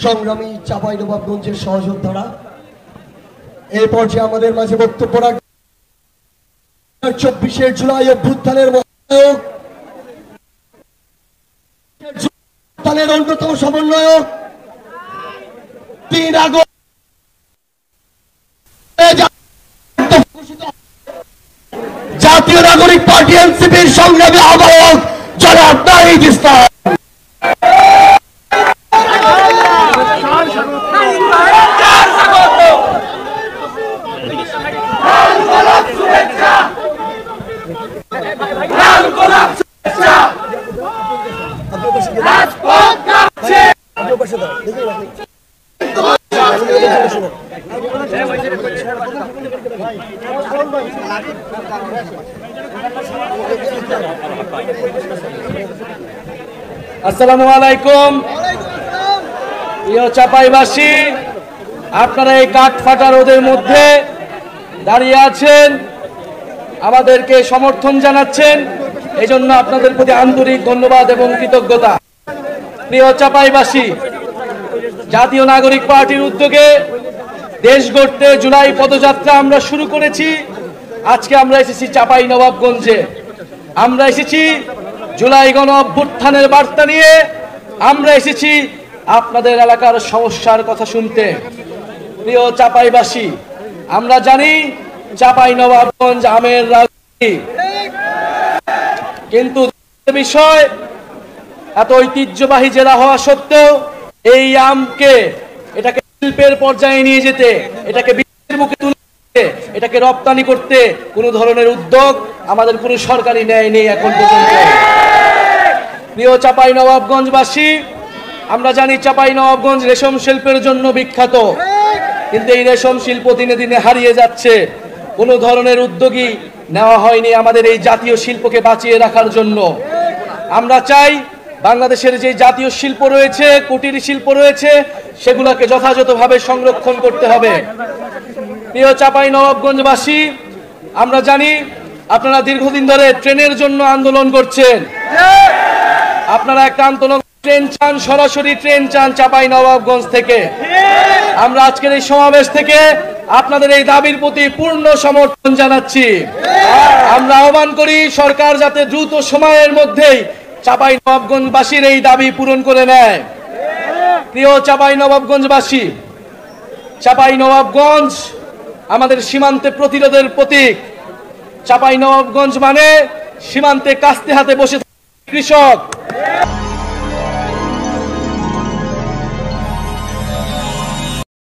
সংগ্রামী চাঁপাইনবাবগঞ্জের সহযোদ্ধারা এই পর্যায়ে আমাদের মাঝে বক্তব্য রাখবেন 24 জুলাই অভ্যুত্থানের অন্যতম সমন্বয়ক 3 আগস্ট জাতীয় নাগরিক পার্টি এনসিপির সংগ্রামী আহ্বায়ক জনাব নাহিদ ইসলাম। আসসালামু আলাইকুম প্রিয় চাঁপাইবাসী, আপনারা এই কাঠ ফাটা রোদের মধ্যে দাঁড়িয়ে আছেন, আমাদেরকে সমর্থন জানাচ্ছেন, এই জন্য আপনাদের প্রতি আন্তরিক ধন্যবাদ এবং কৃতজ্ঞতা। প্রিয় চাঁপাইবাসী, জাতীয় নাগরিক পার্টির উদ্যোগে দেশ গড়তে জুলাই পদযাত্রা আমরা শুরু করেছি। আজকে আমরা এসেছি চাঁপাইনবাবগঞ্জে, আমরা এসেছি জুলাই গণ অভ্যুত্থানের বার্তা নিয়ে, আমরা এসেছি আপনাদের এলাকার সমস্যার কথা শুনতে। প্রিয় চাঁপাইবাসী, আমরা জানি চাঁপাইনবাবগঞ্জ আমের রাজধানী, কিন্তু বিষয় এত ঐতিহ্যবাহী জেলা হওয়া সত্ত্বেও এই আমকে এটাকে শিল্পের পর্যায়ে নিয়ে যেতে, এটাকে বিশ্বের মুখে তুলে দিতে, এটাকে রপ্তানি করতে কোনো ধরনের উদ্যোগ আমাদের কোনো সরকারি ন্যায় নেই এখন পর্যন্ত। প্রিয় চাঁপাইনবাবগঞ্জবাসী, আমরা জানি চাঁপাইনবাবগঞ্জ রেশম শিল্পের জন্য বিখ্যাত, কিন্তু এই রেশম শিল্প দিনে দিনে হারিয়ে যাচ্ছে। কোনো ধরনের উদ্যোগই নেওয়া হয়নি আমাদের এই জাতীয় শিল্পকে বাঁচিয়ে রাখার জন্য। আমরা চাই বাংলাদেশের যে জাতীয় শিল্প রয়েছে, কুটির শিল্প রয়েছে, সেগুলোকে যথাযথভাবে সংরক্ষণ করতে হবে। প্রিয় চাঁপাইনবাবগঞ্জবাসী, আমরা জানি আপনারা দীর্ঘদিন ধরে ট্রেনের জন্য আন্দোলন করছেন। আপনারা একটা আন্দোলন ট্রেন চান, সরাসরি ট্রেন চান চাঁপাইনবাবগঞ্জ থেকে। আমরা আজকের এই সমাবেশ থেকে আপনাদের এই দাবির প্রতি পূর্ণ সমর্থন জানাচ্ছি। আমরা আহ্বান করি সরকার যাতে দ্রুত সময়ের মধ্যেই চাঁপাইনবাবগঞ্জবাসীর এই দাবি পূরণ করে নেয়। প্রিয় চাঁপাইনবাবগঞ্জবাসী, চাঁপাইনবাবগঞ্জ আমাদের সীমান্তে প্রতিরোধের প্রতীক। চাঁপাইনবাবগঞ্জ মানে সীমান্তে কাস্তে হাতে বসে কৃষক,